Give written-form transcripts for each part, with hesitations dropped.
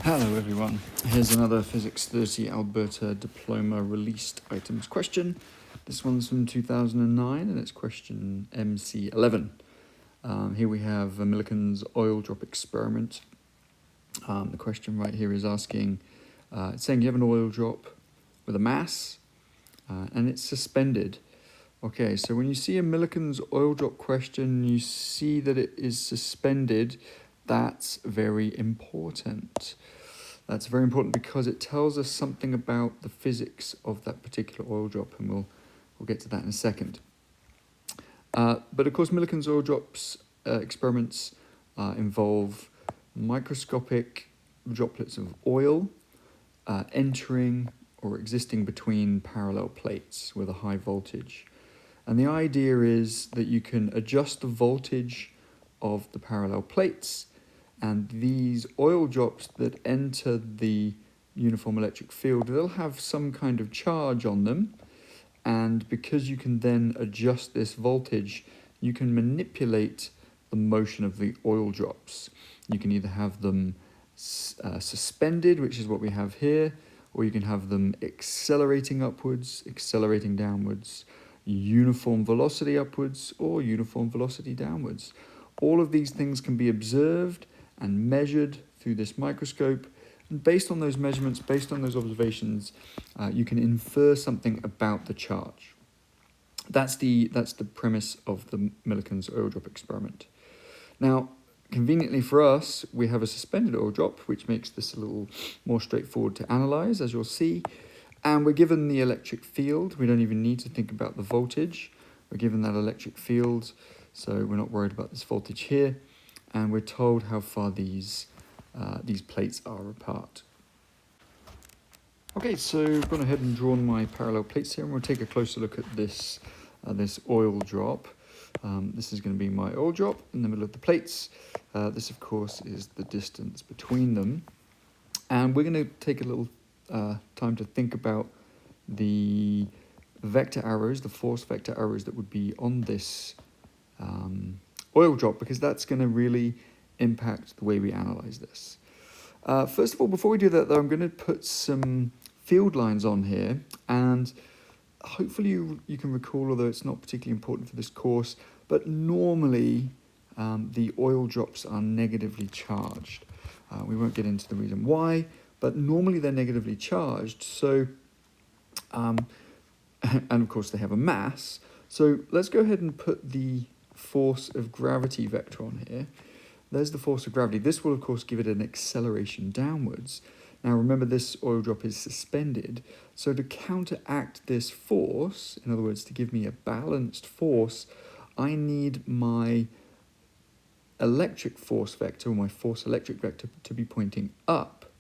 Hello everyone, here's another Physics 30 Alberta Diploma released items question. This one's from 2009 and it's question NC11. Here we have Millikan's oil drop experiment. The question right here is asking, it's saying you have an oil drop with a mass and it's suspended. Okay, so when you see a Millikan's oil drop question, you see that it is suspended. That's very important. That's very important because it tells us something about the physics of that particular oil drop, and we'll get to that in a second. But of course, Millikan's oil drops experiments involve microscopic droplets of oil entering or existing between parallel plates with a high voltage. And the idea is that you can adjust the voltage of the parallel plates, and these oil drops that enter the uniform electric field, they'll have some kind of charge on them. And because you can then adjust this voltage, you can manipulate the motion of the oil drops. You can either have them suspended, which is what we have here, or you can have them accelerating upwards, accelerating downwards, uniform velocity upwards, or uniform velocity downwards. All of these things can be observed and measured through this microscope. And based on those measurements, based on those observations, you can infer something about the charge. That's the premise of the Millikan's oil drop experiment. Now, conveniently for us, we have a suspended oil drop, which makes this a little more straightforward to analyze, as you'll see. And we're given the electric field. We don't even need to think about the voltage. We're given that electric field, so we're not worried about this voltage here. And we're told how far these plates are apart. Okay, so I've gone ahead and drawn my parallel plates here, and we'll take a closer look at this oil drop. This is going to be my oil drop in the middle of the plates. This, of course, is the distance between them. And we're going to take a little time to think about the vector arrows, the force vector arrows that would be on this oil drop, because that's going to really impact the way we analyze this. First of all, before we do that, though, I'm going to put some field lines on here, and hopefully you can recall, although it's not particularly important for this course, but normally the oil drops are negatively charged. We won't get into the reason why, but normally they're negatively charged. So, and of course they have a mass. So let's go ahead and put the force of gravity vector on here. There's the force of gravity. This will, of course, give it an acceleration downwards. Now, remember, this oil drop is suspended. So to counteract this force, in other words, to give me a balanced force, I need my electric force vector, or my force electric vector, to be pointing up.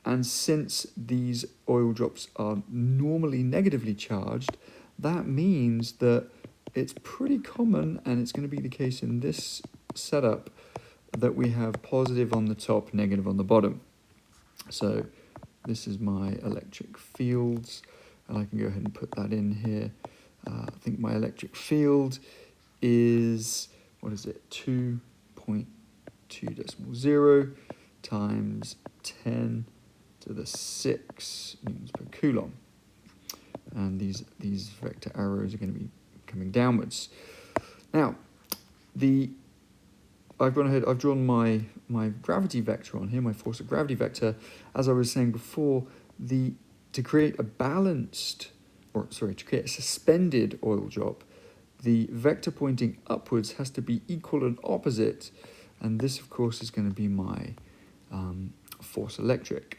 And since these oil drops are normally negatively charged, that means that it's pretty common, and it's going to be the case in this setup, that we have positive on the top, negative on the bottom. So this is my electric fields, and I can go ahead and put that in here. I think my electric field is, 2.2 times 10 to the 6 newtons per coulomb. And these vector arrows are going to be coming downwards. Now, I've drawn my gravity vector on here, my force of gravity vector. As I was saying before, to create a suspended oil drop, the vector pointing upwards has to be equal and opposite, and this, of course, is going to be my force electric.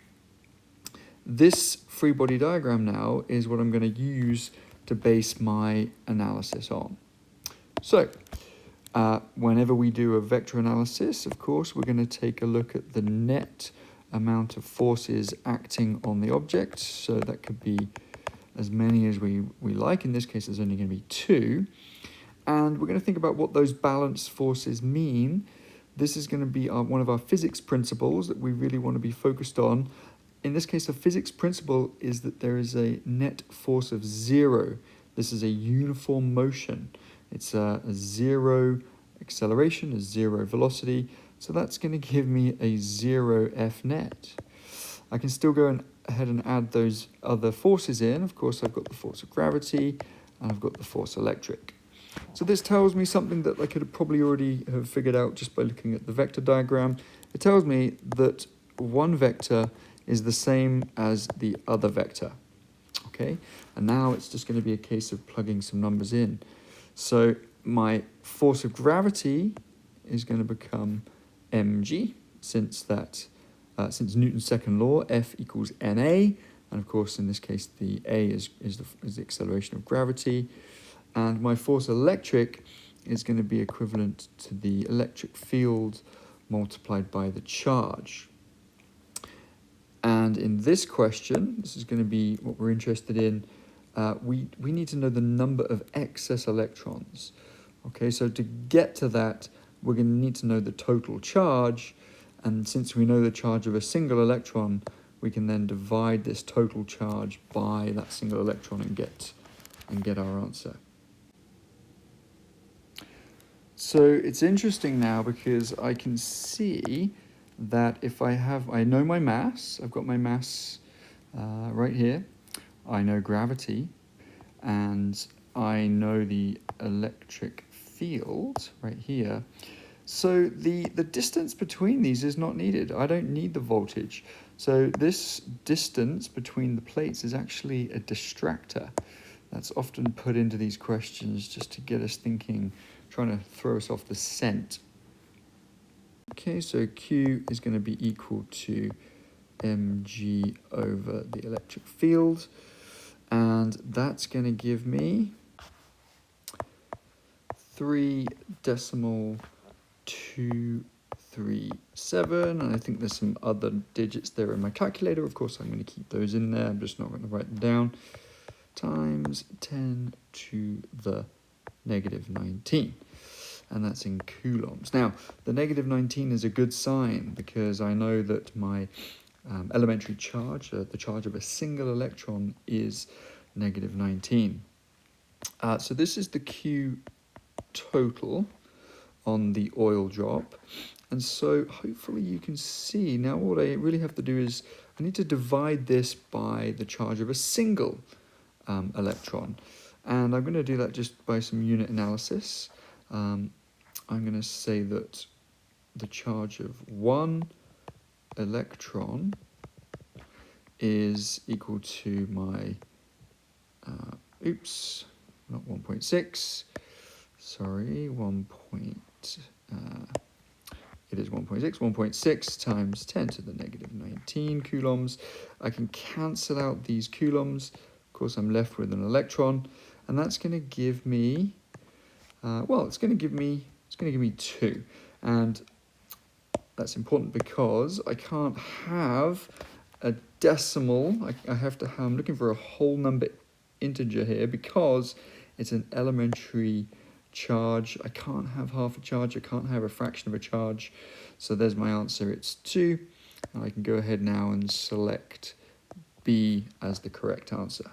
This free body diagram now is what I'm going to use to base my analysis on. So, whenever we do a vector analysis, of course, we're going to take a look at the net amount of forces acting on the object. So that could be as many as we like. In this case, there's only going to be 2. And we're going to think about what those balanced forces mean. This is going to be one of our physics principles that we really want to be focused on. In this case, the physics principle is that there is a net force of 0. This is a uniform motion. It's a 0 acceleration, a 0 velocity. So that's going to give me a 0 F net. I can still go ahead and add those other forces in. Of course, I've got the force of gravity and I've got the force electric. So this tells me something that I could have probably already have figured out just by looking at the vector diagram. It tells me that one vector is the same as the other vector. Okay, and now it's just going to be a case of plugging some numbers in. So my force of gravity is going to become mg, since Newton's second law, F equals na, and of course in this case the a is the acceleration of gravity, and my force electric is going to be equivalent to the electric field multiplied by the charge. And in this question, this is going to be what we're interested in, we need to know the number of excess electrons. Okay, so to get to that, we're going to need to know the total charge, and since we know the charge of a single electron, we can then divide this total charge by that single electron and get our answer. So it's interesting now because I can see that if I know my mass, I've got my mass right here, I know gravity, and I know the electric field right here. So the distance between these is not needed. I don't need the voltage. So this distance between the plates is actually a distractor. That's often put into these questions just to get us thinking, trying to throw us off the scent. Okay, so Q is going to be equal to mg over the electric field, and that's going to give me 3.237, and I think there's some other digits there in my calculator. Of course, I'm going to keep those in there. I'm just not going to write them down. Times 10 to the negative 19. And that's in coulombs. Now, the negative 19 is a good sign because I know that my elementary charge, the charge of a single electron, is negative 19. So this is the Q total on the oil drop. And so hopefully you can see, now what I really have to do is I need to divide this by the charge of a single electron. And I'm going to do that just by some unit analysis. I'm going to say that the charge of one electron is equal to my, not 1.6, sorry, it is 1.6 times 10 to the negative 19 coulombs. I can cancel out these coulombs. Of course, I'm left with an electron, and that's going to give me, it's going to give me 2, and that's important because I can't have a decimal. I'm looking for a whole number integer here because it's an elementary charge. I can't have half a charge, I can't have a fraction of a charge. So there's my answer, it's 2. And I can go ahead now and select B as the correct answer.